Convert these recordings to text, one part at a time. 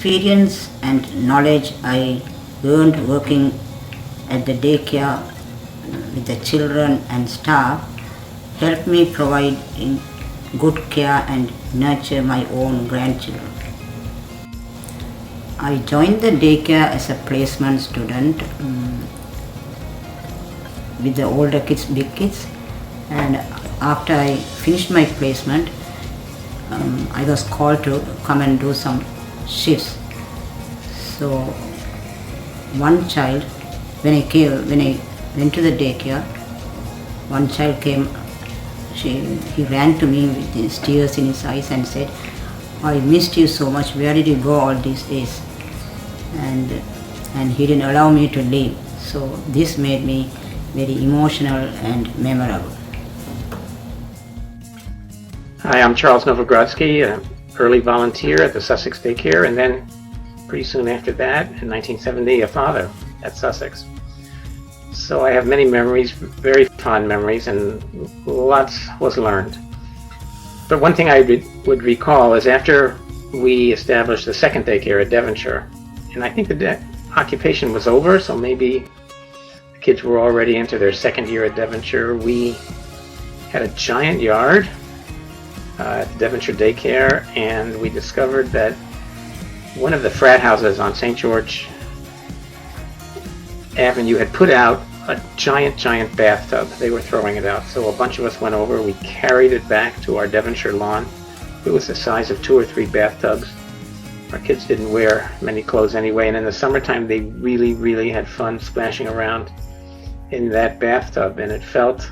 experience and knowledge I earned working at the daycare with the children and staff helped me provide good care and nurture my own grandchildren. I joined the daycare as a placement student with the older kids, big kids, and after I finished my placement, I was called to come and do some shifts. So one child, when I went to the daycare, one child came. He ran to me with his tears in his eyes and said, "I missed you so much. Where did you go all these days?" And he didn't allow me to leave. So this made me very emotional and memorable. Hi, I'm Charles Novogrodsky, an early volunteer at the Sussex Daycare, and then pretty soon after that, in 1970, a father at Sussex. So I have many memories, very fond memories, and lots was learned. But one thing I would recall is after we established the second daycare at Devonshire, and I think the occupation was over, so maybe the kids were already into their second year at Devonshire, we had a giant yard at the Devonshire Daycare, and we discovered that one of the frat houses on St. George Avenue had put out a giant bathtub. They were throwing it out, so a bunch of us went over. We carried it back to our Devonshire lawn. It was the size of 2 or 3 bathtubs. Our kids didn't wear many clothes anyway, and in the summertime they really had fun splashing around in that bathtub, and it felt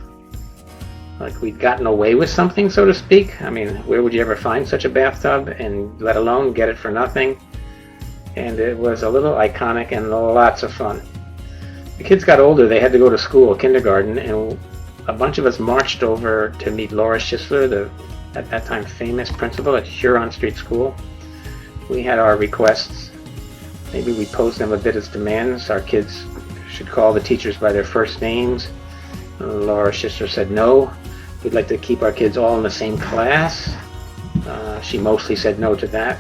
like we'd gotten away with something, so to speak. I mean, where would you ever find such a bathtub, and let alone get it for nothing? And it was a little iconic and lots of fun. The kids got older, they had to go to school, kindergarten, and a bunch of us marched over to meet Laura Schisler, the at that time famous principal at Huron Street School. We had our requests. Maybe we posed them a bit as demands. Our kids should call the teachers by their first names. Laura Schisler said no. We'd like to keep our kids all in the same class. She mostly said no to that.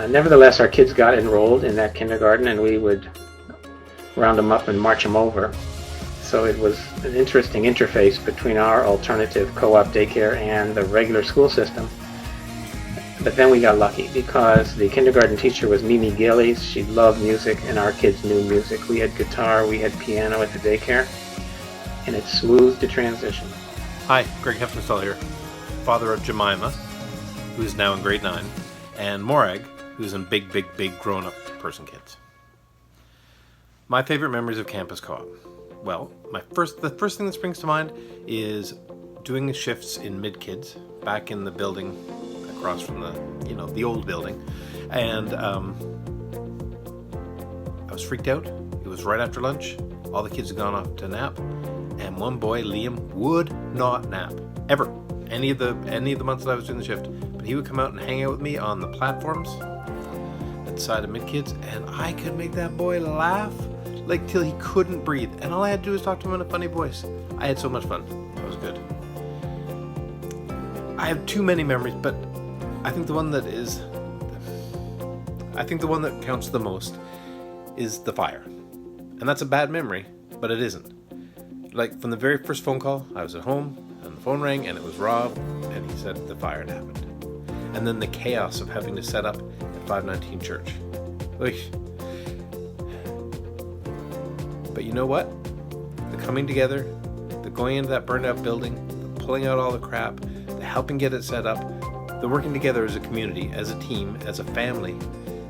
Nevertheless, our kids got enrolled in that kindergarten, and we would round them up and march them over. So it was an interesting interface between our alternative co-op daycare and the regular school system. But then we got lucky because the kindergarten teacher was Mimi Gillies. She loved music, and our kids knew music. We had guitar, we had piano at the daycare, and it smoothed the transition. Hi, Greg Hefnestall here, father of Jemima, who's now in grade 9, and Morag, who's in big grown-up person kids. My favorite memories of campus co-op. Well, the first thing that springs to mind is doing the shifts in mid-kids back in the building across from the old building. And I was freaked out. It was right after lunch. All the kids had gone off to nap. And one boy, Liam, would not nap. Ever. Any of the months that I was doing the shift. But he would come out and hang out with me on the platforms at the side of mid-kids. And I could make that boy laugh like till he couldn't breathe, and all I had to do was talk to him in a funny voice. I had so much fun. That was good. I have too many memories, but I think the one that counts the most is the fire. And that's a bad memory, but it isn't. Like from the very first phone call, I was at home and the phone rang and it was Rob, and he said the fire had happened. And then the chaos of having to set up at 519 Church. But you know what? The coming together, the going into that burned out building, the pulling out all the crap, the helping get it set up, the working together as a community, as a team, as a family,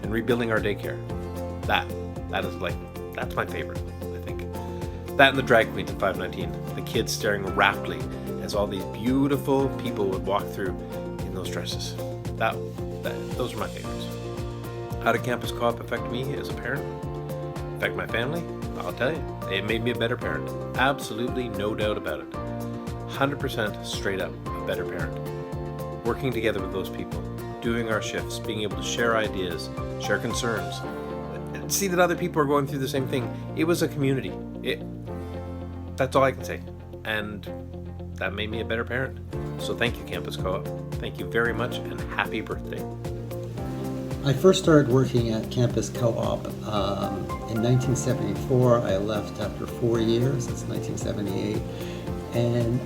and rebuilding our daycare. That's my favorite, I think. That and the drag queens at 519, the kids staring raptly as all these beautiful people would walk through in those dresses. Those are my favorites. How did campus co-op affect me as a parent? Affect my family? I'll tell you, it made me a better parent. Absolutely no doubt about it. 100% straight up a better parent. Working together with those people, doing our shifts, being able to share ideas, share concerns, see that other people are going through the same thing. It was a community. That's all I can say. And that made me a better parent. So thank you, Campus Co-op. Thank you very much, and happy birthday. I first started working at Campus Co-op in 1974. I left after 4 years. It's 1978. And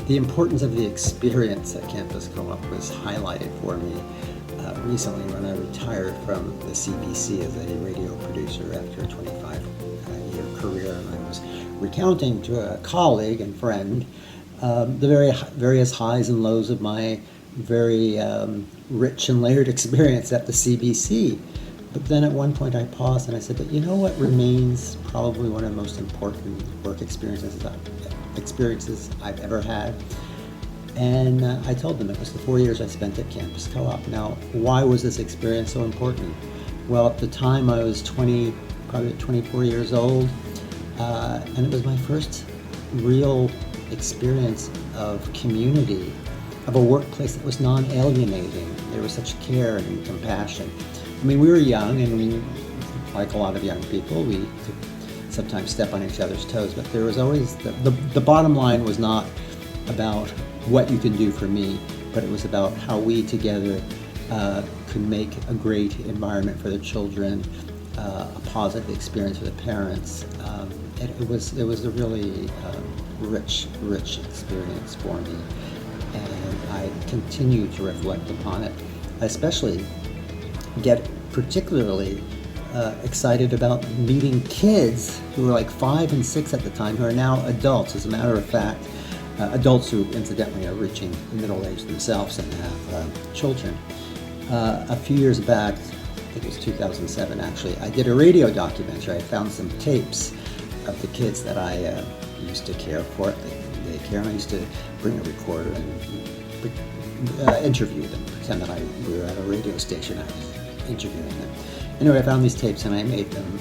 the importance of the experience at Campus Co-op was highlighted for me recently when I retired from the CBC as a radio producer after a 25-year career. And I was recounting to a colleague and friend the various highs and lows of my very rich and layered experience at the CBC. But then at one point I paused and I said, but you know what remains probably one of the most important work experiences I've ever had? And I told them it was the 4 years I spent at Campus Co-op. Now, why was this experience so important? Well, at the time I was probably 24 years old, and it was my first real experience of community, of a workplace that was non-alienating. There was such care and compassion. I mean, we were young, and we, like a lot of young people, we could sometimes step on each other's toes, but there was always, the bottom line was not about what you can do for me, but it was about how we together could make a great environment for the children, a positive experience for the parents. It was a really rich experience for me, and I continue to reflect upon it. I especially get particularly excited about meeting kids who were like 5 and 6 at the time, who are now adults. As a matter of fact, adults who incidentally are reaching middle age themselves and have children. A few years back, I think it was 2007 actually, I did a radio documentary. I found some tapes of the kids that I used to care for at the daycare, and I used to bring a recorder and interview them, pretend that we were at a radio station. I was interviewing them. Anyway, I found these tapes and I made them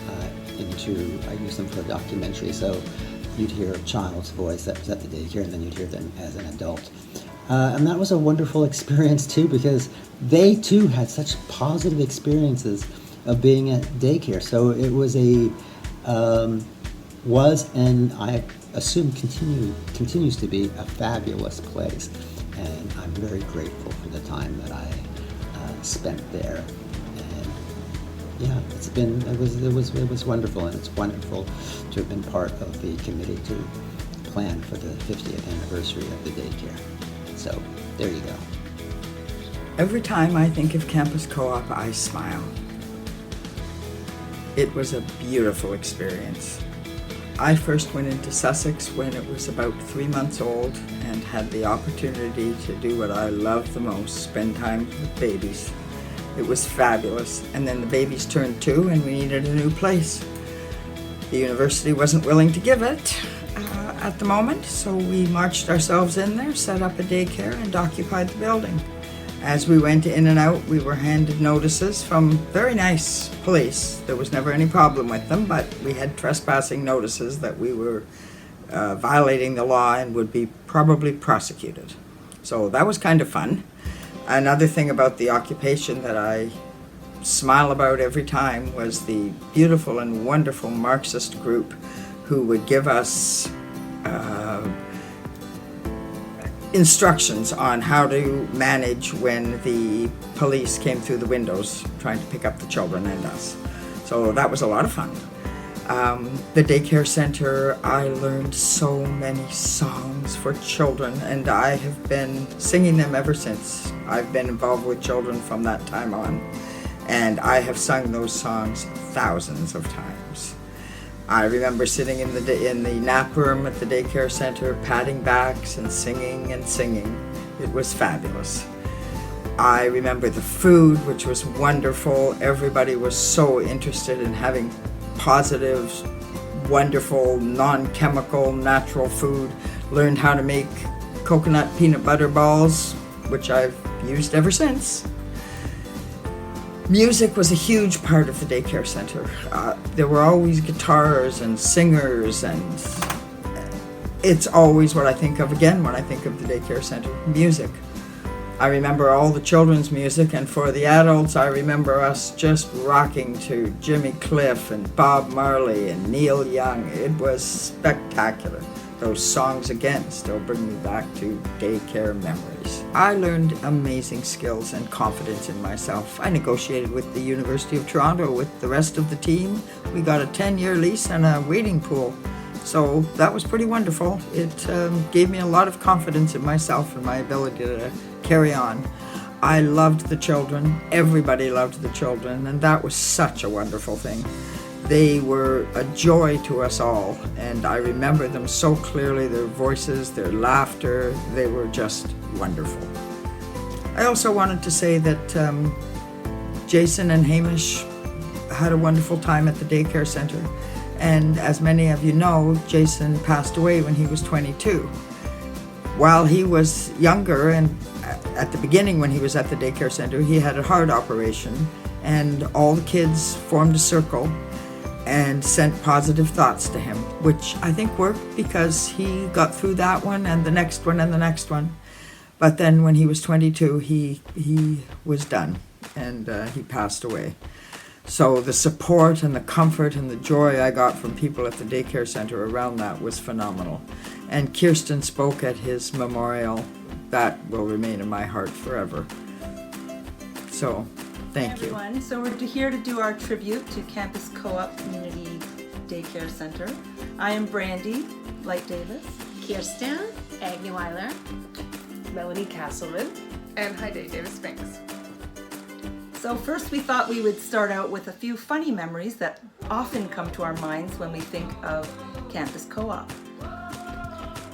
I used them for a documentary, so you'd hear a child's voice that was at the daycare, and then you'd hear them as an adult. And that was a wonderful experience too, because they too had such positive experiences of being at daycare. So it was and I assume continues to be a fabulous place. And I'm very grateful for the time that I spent there. And yeah, it was wonderful, and it's wonderful to have been part of the committee to plan for the 50th anniversary of the daycare. So there you go. Every time I think of Campus Co-op, I smile. It was a beautiful experience. I first went into Sussex when it was about 3 months old and had the opportunity to do what I love the most, spend time with babies. It was fabulous. And then the babies turned 2 and we needed a new place. The university wasn't willing to give it at the moment, so we marched ourselves in there, set up a daycare, and occupied the building. As we went in and out, we were handed notices from very nice police. There was never any problem with them, but we had trespassing notices that we were violating the law and would be probably prosecuted. So that was kind of fun. Another thing about the occupation that I smile about every time was the beautiful and wonderful Marxist group who would give us instructions on how to manage when the police came through the windows trying to pick up the children and us. So that was a lot of fun. The daycare center, I learned so many songs for children, and I have been singing them ever since. I've been involved with children from that time on, and I have sung those songs thousands of times. I remember sitting in the nap room at the daycare center, patting backs and singing and singing. It was fabulous. I remember the food, which was wonderful. Everybody was so interested in having positive, wonderful, non-chemical, natural food. Learned how to make coconut peanut butter balls, which I've used ever since. Music was a huge part of the daycare center. There were always guitars and singers, and it's always what I think of again when I think of the daycare center, music. I remember all the children's music, and for the adults, I remember us just rocking to Jimmy Cliff and Bob Marley and Neil Young. It was spectacular. Those songs again still bring me back to daycare memories. I learned amazing skills and confidence in myself. I negotiated with the University of Toronto with the rest of the team. We got a 10-year lease and a wading pool. So that was pretty wonderful. It gave me a lot of confidence in myself and my ability to carry on. I loved the children. Everybody loved the children, and that was such a wonderful thing. They were a joy to us all, and I remember them so clearly, their voices, their laughter, they were just wonderful. I also wanted to say that Jason and Hamish had a wonderful time at the daycare center, and as many of you know, Jason passed away when he was 22. While he was younger, and at the beginning when he was at the daycare center, he had a heart operation, and all the kids formed a circle and sent positive thoughts to him, which I think worked because he got through that one and the next one and the next one. But then when he was 22, he was done, and he passed away. So the support and the comfort and the joy I got from people at the daycare center around that was phenomenal. And Kirsten spoke at his memorial. That will remain in my heart forever. So, thank you. Everyone, so we're here to do our tribute to Campus Co-op Community Daycare Center. I am Brandy Light Davis, Kirsten Agnew-Weiler, Melanie Castleman, and Heidi Davis-Spinks. So first we thought we would start out with a few funny memories that often come to our minds when we think of Campus Co-op.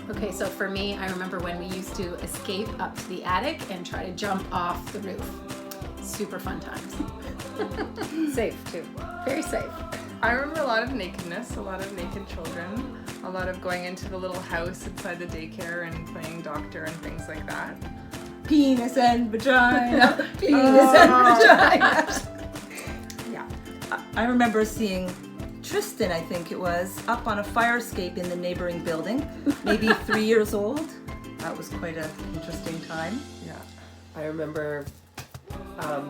Okay, so for me, I remember when we used to escape up to the attic and try to jump off the roof. Super fun times. Safe too. Very safe. I remember a lot of nakedness, a lot of naked children, a lot of going into the little house inside the daycare and playing doctor and things like that. Penis and vagina, penis and vagina. Yeah, I remember seeing Tristan, I think it was, up on a fire escape in the neighboring building, maybe 3 years old. That was quite an interesting time. Yeah, I remember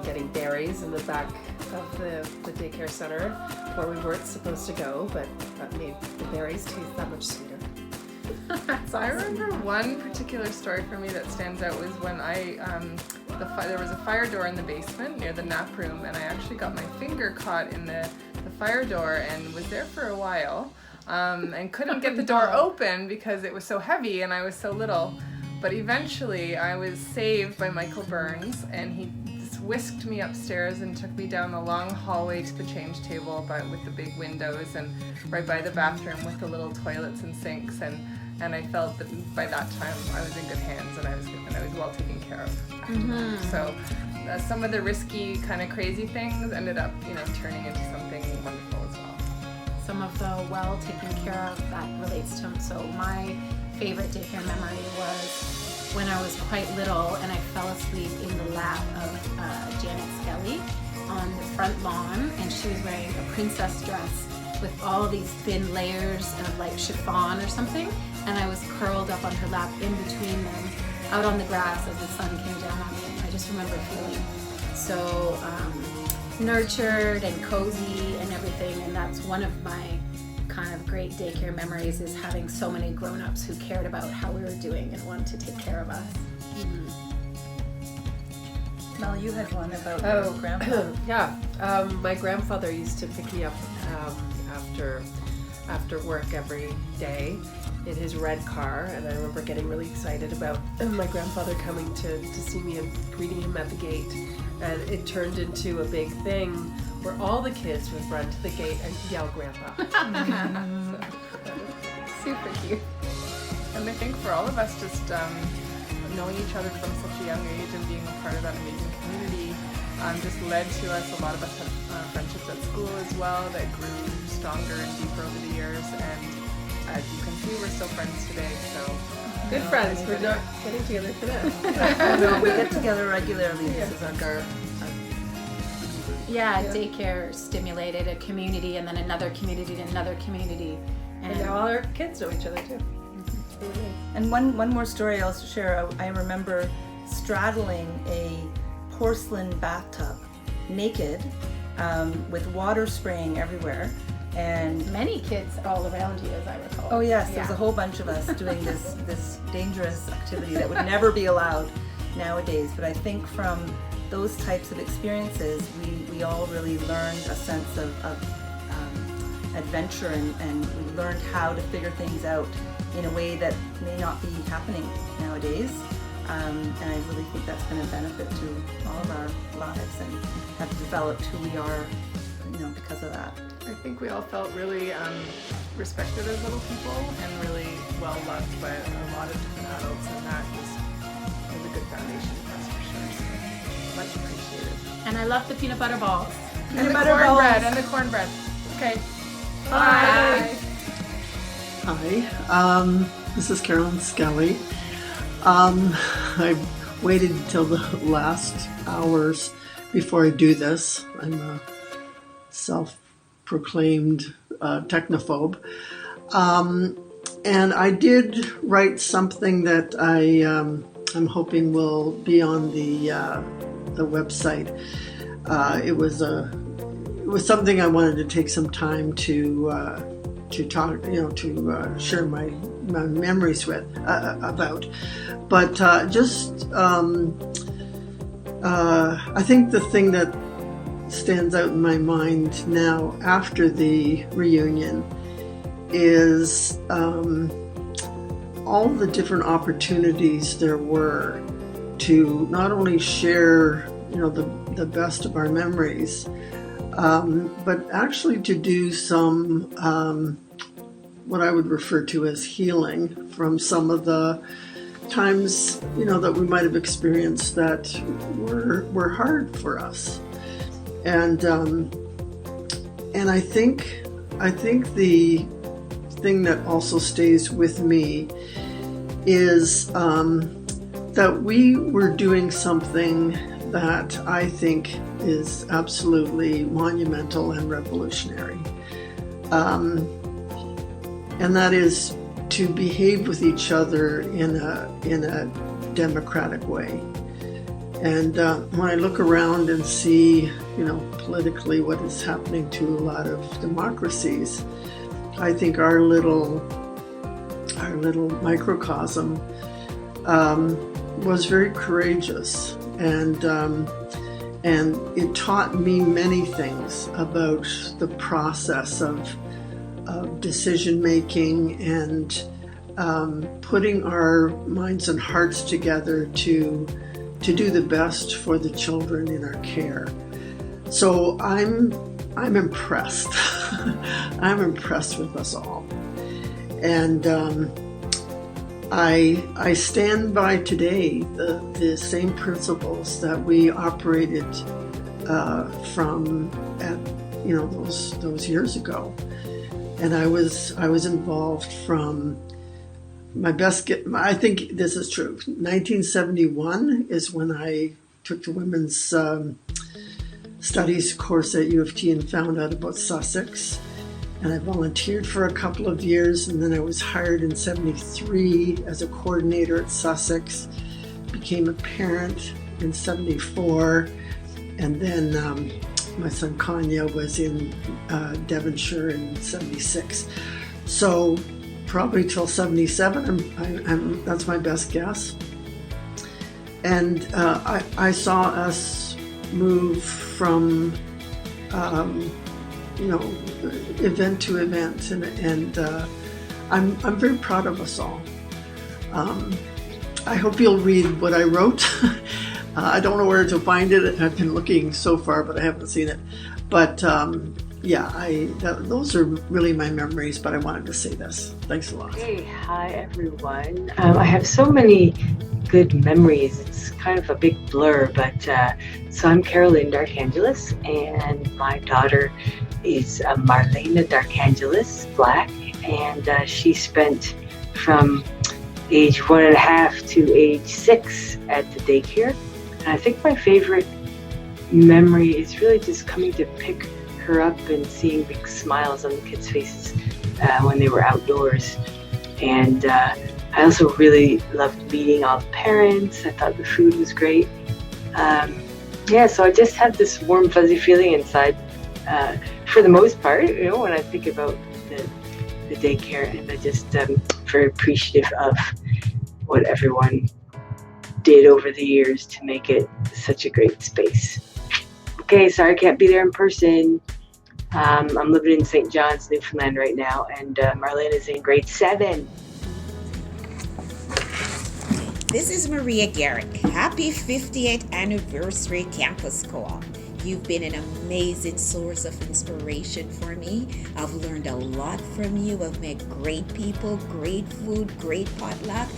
getting berries in the back of the daycare center where we weren't supposed to go, but that made the berries taste that much sweeter. So I remember one particular story for me that stands out was when there was a fire door in the basement near the nap room, and I actually got my finger caught in the fire door and was there for a while and couldn't get the door open because it was so heavy and I was so little. But eventually I was saved by Michael Burns, and he just whisked me upstairs and took me down the long hallway to the change table with the big windows and right by the bathroom with the little toilets and sinks, and I felt that by that time I was in good hands and I was well taken care of afterwards. Mm-hmm. So some of the risky kind of crazy things ended up turning into something wonderful as well. Some of the well taken care of that relates to him. So my favorite daycare memory was when I was quite little and I fell asleep in the lap of Janet Skelly on the front lawn, and she was wearing a princess dress with all these thin layers of like chiffon or something, and I was curled up on her lap in between them out on the grass as the sun came down on me. And I just remember feeling so nurtured and cozy and everything, and that's one of my kind of great daycare memories, is having so many grown-ups who cared about how we were doing and wanted to take care of us. Mm-hmm. Mel, you had one about your grandpa. Yeah, my grandfather used to pick me up after work every day in his red car, and I remember getting really excited about my grandfather coming to see me and greeting him at the gate, and it turned into a big thing where all the kids would run to the gate and yell "Grandpa." Super cute. And I think for all of us, just knowing each other from such a young age and being a part of that amazing community just led to us. A lot of us had friendships at school as well that grew stronger and deeper over the years, and as you can see, we're still friends today. So good friends. We're not getting together for that. No, we get together regularly. Yeah. This is our Yeah, daycare stimulated a community, and then another community to another community. And now all our kids know each other too. And one more story I'll share. I remember straddling a porcelain bathtub, naked, with water spraying everywhere. And many kids all around you, as I recall. oh yes, there was a whole bunch of us doing this dangerous activity that would never be allowed nowadays. But I think from those types of experiences, we all really learned a sense of adventure, and we learned how to figure things out in a way that may not be happening nowadays. And I really think that's been a benefit to all of our lives, and have developed who we are, because of that. I think we all felt really respected as little people and really well loved by a lot of different adults, and that was a good foundation for us for sure. So much appreciated. And I love the peanut butter balls. And the cornbread. And the cornbread. Okay. Bye. Hi, this is Carolyn Skelly. I waited until the last hours before I do this. I'm a self-proclaimed technophobe. And I did write something that I'm hoping will be on the website. It was something I wanted to take some time to talk, to share my memories about. But I think the thing that stands out in my mind now after the reunion is all the different opportunities there were to not only share, the best of our memories, but actually to do some what I would refer to as healing from some of the times, that we might have experienced that were hard for us. And I think the thing that also stays with me is that we were doing something that I think is absolutely monumental and revolutionary. And that is to behave with each other in a democratic way. And when I look around and see, politically what is happening to a lot of democracies, I think our little microcosm was very courageous, and it taught me many things about the process of decision making and putting our minds and hearts together to do the best for the children in our care. So I'm impressed. I'm impressed with us all, and I stand by today the same principles that we operated from at those years ago. And I was involved from my best. I think this is true. 1971 is when I took the women's studies course at U of T and found out about Sussex. And I volunteered for a couple of years, and then I was hired in 73 as a coordinator at Sussex, became a parent in 74, and then my son Kanya was in Devonshire in 76. So probably till 77, I'm that's my best guess. And I saw us move from event to event, and I'm very proud of us all. I hope you'll read what I wrote. I don't know where to find it. I've been looking so far, but I haven't seen it. But those are really my memories, but I wanted to say this. Thanks a lot. Hey, hi everyone. I have so many good memories. It's kind of a big blur, but so I'm Carolyn Darkangelis, and my daughter is Marlena Darkangelis, Black, and she spent from age 1.5 to age 6 at the daycare. And I think my favorite memory is really just coming to pick her up and seeing big smiles on the kids' faces when they were outdoors. And I also really loved meeting all the parents. I thought the food was great. So I just have this warm, fuzzy feeling inside for the most part, when I think about the daycare, and I just very appreciative of what everyone did over the years to make it such a great space. Okay, sorry I can't be there in person. I'm living in St. John's, Newfoundland right now, and Marlene is in grade 7. This is Maria Garrick. Happy 50th anniversary Campus Co-op. You've been an amazing source of inspiration for me. I've learned a lot from you. I've met great people, great food, great potluck.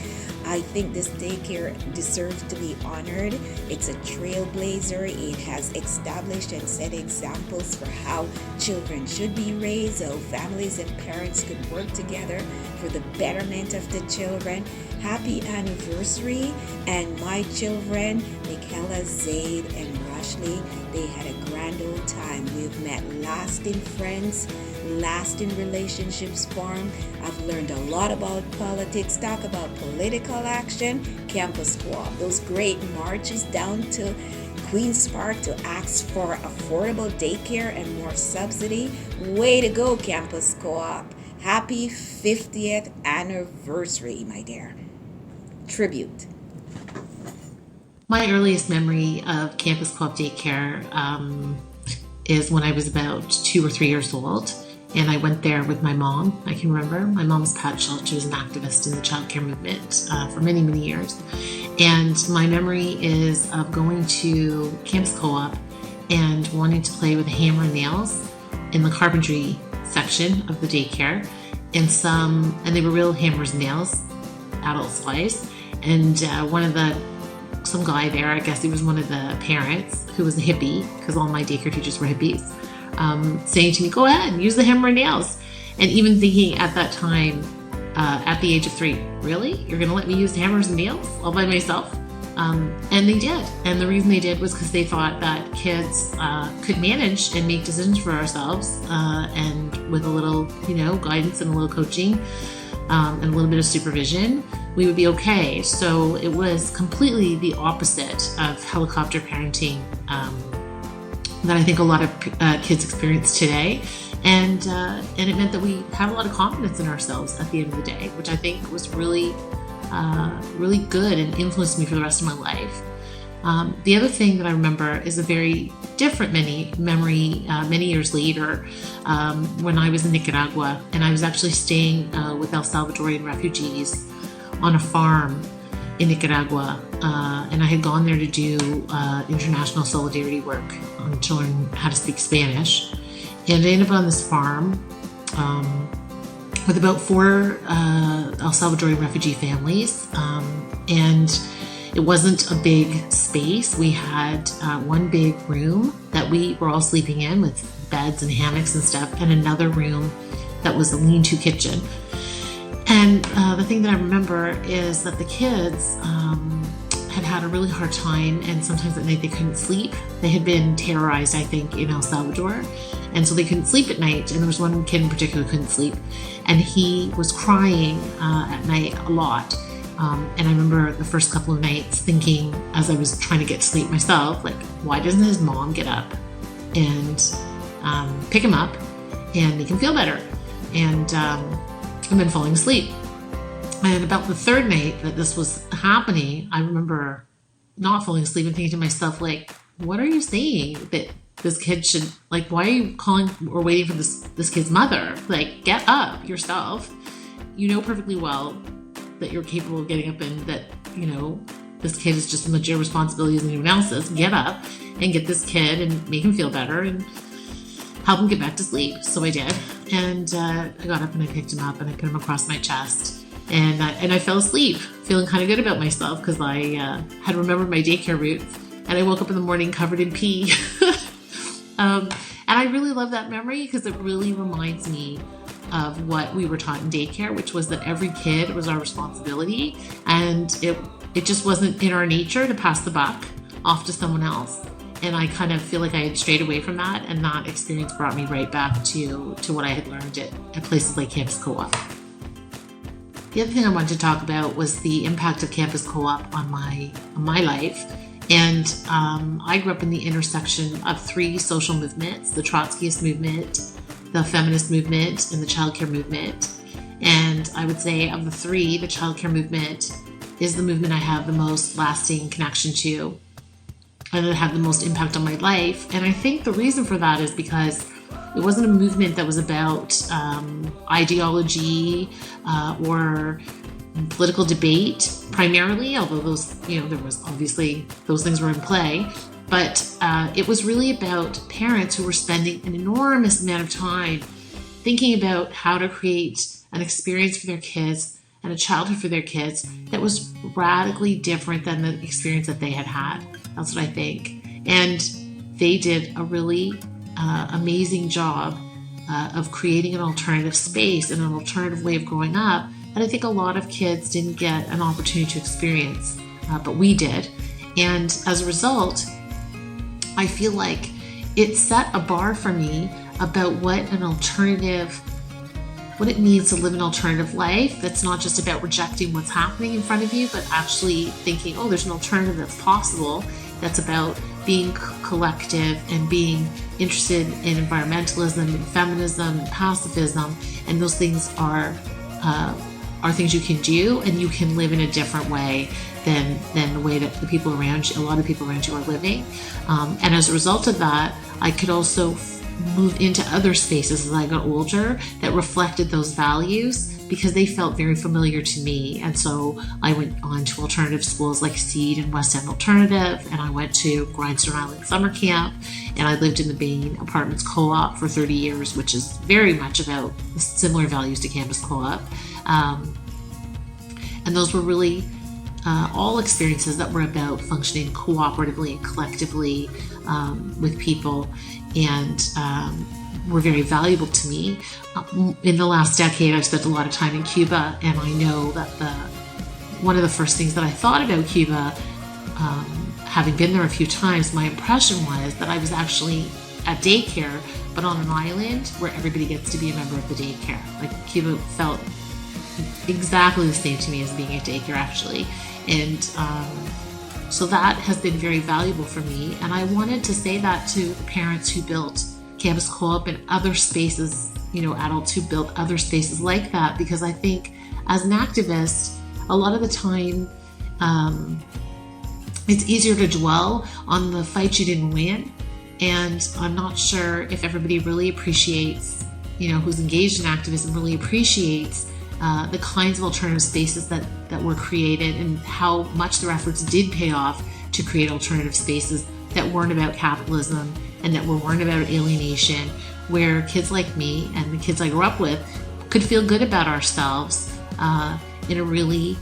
I think this daycare deserves to be honored. It's a trailblazer. It has established and set examples for how children should be raised, how families and parents could work together for the betterment of the children. Happy anniversary. And my children, Michaela, Zaid, and Rashley, they had a grand old time. We've met lasting friends, lasting relationships formed. I've learned a lot about politics, talk about political action, Campus Co-op, those great marches down to Queen's Park to ask for affordable daycare and more subsidy. Way to go, Campus Co-op. Happy 50th anniversary, my dear. Tribute. My earliest memory of Campus Co-op Daycare is when I was about 2 or 3 years old, and I went there with my mom. I can remember my mom's Pat Schultz. She was an activist in the childcare movement for many, many years. And my memory is of going to Campus Co-op and wanting to play with hammer and nails in the carpentry section of the daycare, and they were real hammers and nails, adult size. And some guy there, I guess he was one of the parents, who was a hippie, because all my daycare teachers were hippies, saying to me, go ahead, use the hammer and nails. And even thinking at that time, at the age of 3, really? You're going to let me use hammers and nails all by myself? And they did. And the reason they did was because they thought that kids could manage and make decisions for ourselves, and with a little, guidance and a little coaching, and a little bit of supervision, we would be okay. So it was completely the opposite of helicopter parenting that I think a lot of kids experience today. And it meant that we had a lot of confidence in ourselves at the end of the day, which I think was really good and influenced me for the rest of my life. The other thing that I remember is a very different memory many years later, when I was in Nicaragua, and I was actually staying with El Salvadorian refugees on a farm in Nicaragua, and I had gone there to do international solidarity work to learn how to speak Spanish. And I ended up on this farm with about 4 El Salvadorian refugee families, and it wasn't a big space. We had one big room that we were all sleeping in with beds and hammocks and stuff, and another room that was a lean-to kitchen. And the thing that I remember is that the kids had a really hard time, and sometimes at night they couldn't sleep. They had been terrorized, I think, in El Salvador, and so they couldn't sleep at night. And there was one kid in particular who couldn't sleep, and he was crying at night a lot. And I remember the first couple of nights thinking, as I was trying to get to sleep myself, like, why doesn't his mom get up and pick him up and make him feel better? And then falling asleep. And about the third night that this was happening, I remember not falling asleep and thinking to myself, like, what are you saying that this kid should, like, why are you calling or waiting for this kid's mother? Like, get up yourself. You know perfectly well that you're capable of getting up, and that, this kid is just as much your responsibility as anyone else's. Get up and get this kid and make him feel better and help him get back to sleep. So I did. And I got up and I picked him up and I put him across my chest. And I fell asleep, feeling kind of good about myself, because I had remembered my daycare route. And I woke up in the morning covered in pee. And I really love that memory, because it really reminds me of what we were taught in daycare, which was that every kid was our responsibility, and it just wasn't in our nature to pass the buck off to someone else. And I kind of feel like I had strayed away from that, and that experience brought me right back to what I had learned at places like Campus Co-op. The other thing I wanted to talk about was the impact of Campus Co-op on my life. And I grew up in the intersection of 3 social movements: the Trotskyist movement, the feminist movement, and the childcare movement. And I would say of the 3, the childcare movement is the movement I have the most lasting connection to and that had the most impact on my life. And I think the reason for that is because it wasn't a movement that was about ideology or political debate primarily, although those, there was obviously those things were in play. But it was really about parents who were spending an enormous amount of time thinking about how to create an experience for their kids and a childhood for their kids that was radically different than the experience that they had had. That's what I think. And they did a really amazing job of creating an alternative space and an alternative way of growing up that I think a lot of kids didn't get an opportunity to experience, but we did. And as a result, I feel like it set a bar for me about what it means to live an alternative life that's not just about rejecting what's happening in front of you, but actually thinking, oh, there's an alternative that's possible, that's about being collective and being interested in environmentalism and feminism and pacifism, and those things are things you can do, and you can live in a different way than the way that the people around you, a lot of people around you, are living. And as a result of that, I could also move into other spaces as I got older that reflected those values because they felt very familiar to me. And so I went on to alternative schools like Seed and West End Alternative, and I went to Grindstone Island Summer Camp, and I lived in the Bain Apartments Co-op for 30 years, which is very much about similar values to Campus Co-op. And those were really all experiences that were about functioning cooperatively and collectively with people, and were very valuable to me. In the last decade, I've spent a lot of time in Cuba, and I know that one of the first things that I thought about Cuba, having been there a few times, my impression was that I was actually at daycare, but on an island where everybody gets to be a member of the daycare. Like, Cuba felt exactly the same to me as being at daycare, actually. And so that has been very valuable for me. And I wanted to say that to the parents who built Campus Co-op and other spaces, adults who built other spaces like that, because I think as an activist, a lot of the time, it's easier to dwell on the fight you didn't win. And I'm not sure if everybody really appreciates, who's engaged in activism really appreciates the kinds of alternative spaces that were created and how much their efforts did pay off to create alternative spaces that weren't about capitalism and that weren't about alienation, where kids like me and the kids I grew up with could feel good about ourselves in a really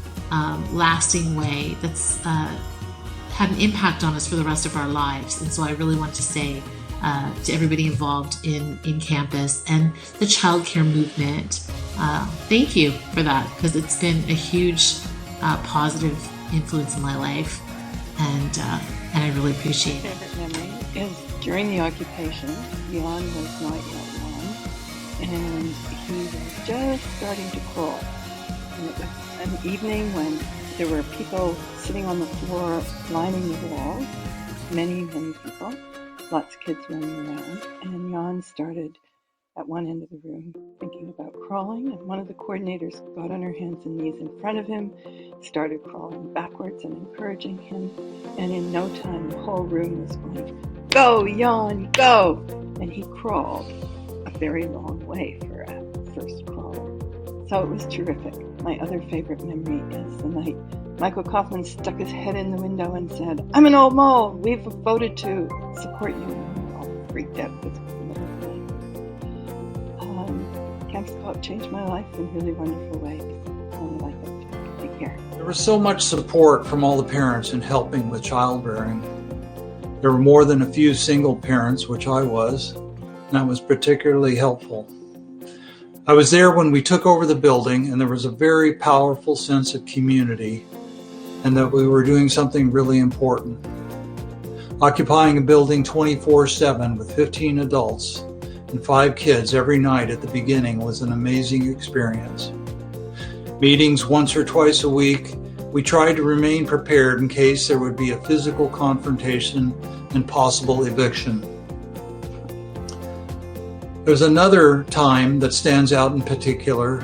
lasting way that's had an impact on us for the rest of our lives. And so I really want to say to everybody involved in campus and the childcare movement, thank you for that, because it's been a huge positive influence in my life, and I really appreciate it. Favorite memory is during the occupation. Jan was not yet 1, and he was just starting to crawl. And it was an evening when there were people sitting on the floor lining the walls, many people, lots of kids running around, and Jan started at one end of the room thinking about crawling, and one of the coordinators got on her hands and knees in front of him, started crawling backwards and encouraging him, and in no time the whole room was going, "Go, Jan, go!" And he crawled a very long way for a first crawler. So it was terrific. My other favorite memory is the night Michael Kaufman stuck his head in the window and said, "I'm an old mole. We've voted to support you." And we all freaked out because Campus Co-op changed my life in really wonderful ways. And I like it. Take care. There was so much support from all the parents in helping with childbearing. There were more than a few single parents, which I was, and that was particularly helpful. I was there when we took over the building, and there was a very powerful sense of community and that we were doing something really important. Occupying a building 24/7 with 15 adults and 5 kids every night at the beginning was an amazing experience. Meetings once or twice a week, we tried to remain prepared in case there would be a physical confrontation and possible eviction. There's another time that stands out in particular.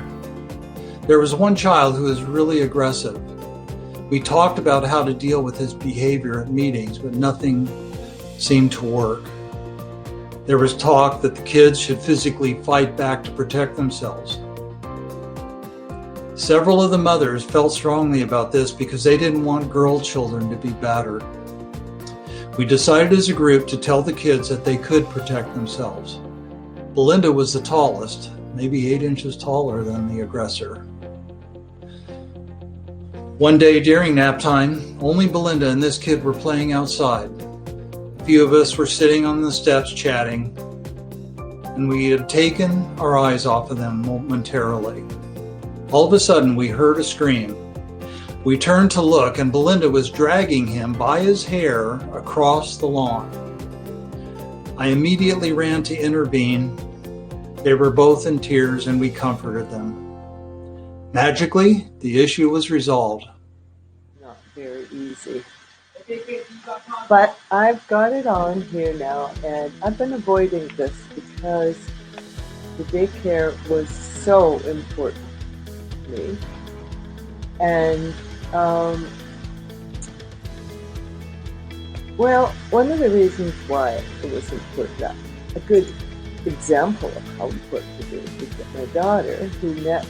There was one child who was really aggressive. We talked about how to deal with his behavior at meetings, but nothing seemed to work. There was talk that the kids should physically fight back to protect themselves. Several of the mothers felt strongly about this because they didn't want girl children to be battered. We decided as a group to tell the kids that they could protect themselves. Belinda was the tallest, maybe 8 inches taller than the aggressor. One day during nap time, only Belinda and this kid were playing outside. A few of us were sitting on the steps chatting, and we had taken our eyes off of them momentarily. All of a sudden, we heard a scream. We turned to look, and Belinda was dragging him by his hair across the lawn. I immediately ran to intervene. They were both in tears, and we comforted them. Magically, the issue was resolved. Not very easy. But I've got it on here now, and I've been avoiding this because the daycare was so important to me. And, well, one of the reasons why it was important, a good example of how important it is that my daughter, who met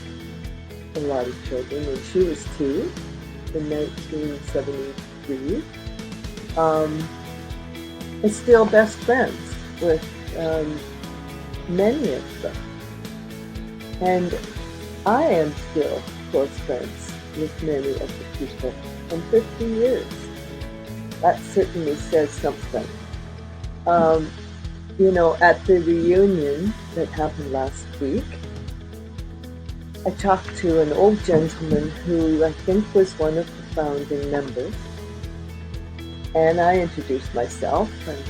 a lot of children when she was 2 in 1973, is still best friends with many of them. And I am still close friends with many of the people in 50 years. That certainly says something. You know, at the reunion that happened last week, I talked to an old gentleman who I think was one of the founding members, and I introduced myself and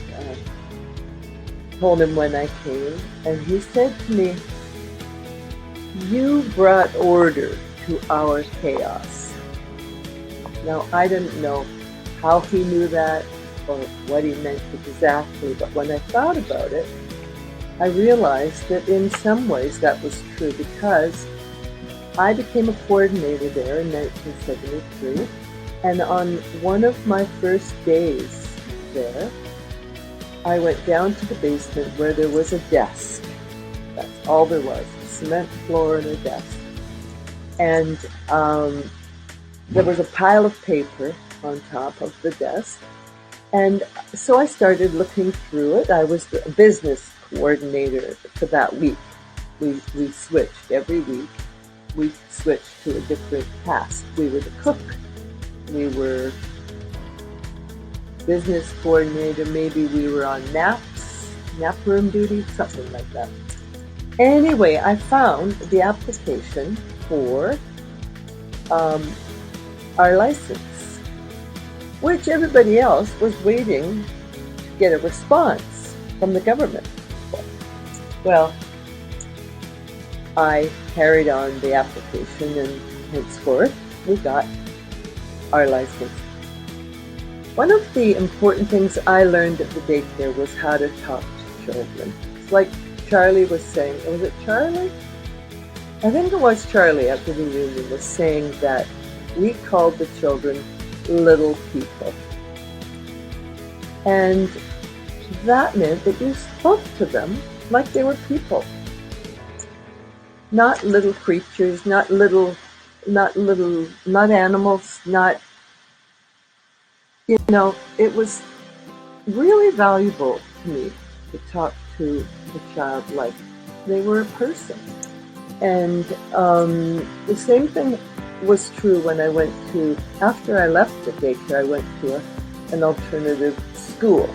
told him when I came, and he said to me, "You brought order to our chaos." Now, I didn't know how he knew that or what he meant exactly, but when I thought about it, I realized that in some ways that was true, because I became a coordinator there in 1973, and on one of my first days there, I went down to the basement where there was a desk. That's all there was, a cement floor and a desk. And there was a pile of paper on top of the desk. And so I started looking through it. I was the business coordinator for that week. We switched every week. We switched to a different task. We were the cook. We were business coordinator. Maybe we were on nap room duty, something like that. Anyway, I found the application for our license, which everybody else was waiting to get a response from the government. Well, I carried on the application, and henceforth we got our license. One of the important things I learned at the daycare was how to talk to children. It's like Charlie was saying, was it Charlie? I think it was Charlie at the reunion was saying that we called the children little people. And that meant that you spoke to them like they were people. Not little creatures, not animals, not, you know, it was really valuable to me to talk to the child like they were a person. And the same thing was true when I went to, after I left the daycare, I went to an alternative school,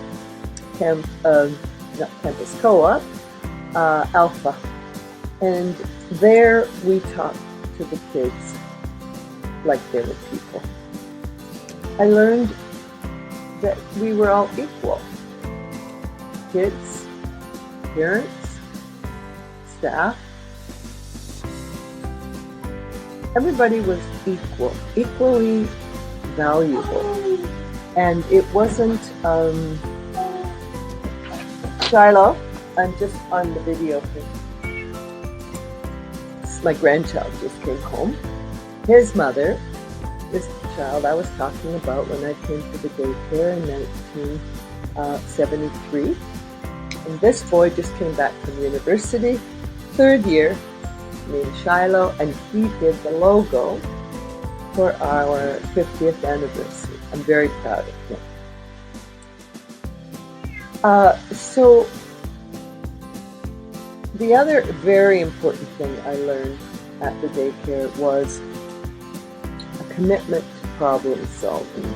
not campus co-op, Alpha. And there we talked to the kids like they were people. I learned that we were all equal. Kids, parents, staff. Everybody was equal, equally valuable. And it wasn't, Shiloh, I'm just on the video here. My grandchild just came home. His mother, child I was talking about when I came to the daycare in 1973. And this boy just came back from university, third year, named Shiloh, and he did the logo for our 50th anniversary. I'm very proud of him. So the other very important thing I learned at the daycare was a commitment to problem solving.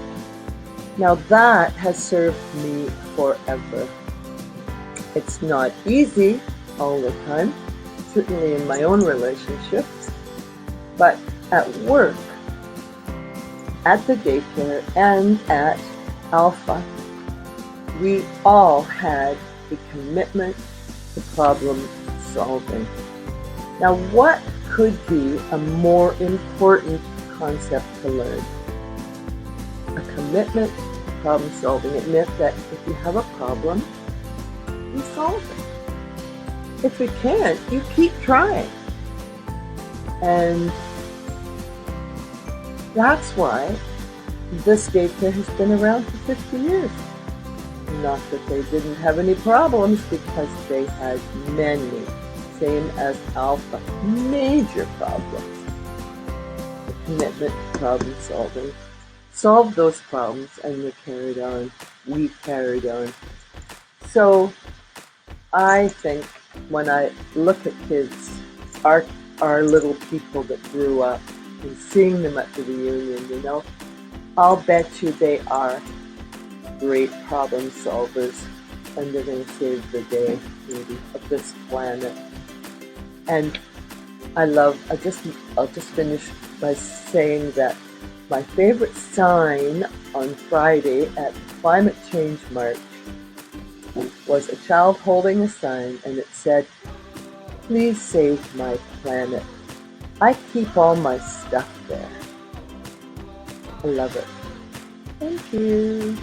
Now that has served me forever. It's not easy all the time, certainly in my own relationships, but at work, at the daycare, and at Alpha, we all had a commitment to problem solving. Now, what could be a more important concept to learn? A commitment to problem solving. It meant that if you have a problem, you solve it. If you can't, you keep trying. And that's why this daycare has been around for 50 years. Not that they didn't have any problems, because they had many, same as Alpha, major problems. The commitment to problem solving. Solve those problems, and they carried on. We carried on. So I think when I look at kids, our little people that grew up, and seeing them at the reunion, you know, I'll bet you they are great problem solvers, and they're going to save the day, maybe, of this planet. And I'll just finish by saying that my favorite sign on Friday at the Climate Change March was a child holding a sign, and it said, "Please save my planet." I keep all my stuff there. I love it. Thank you.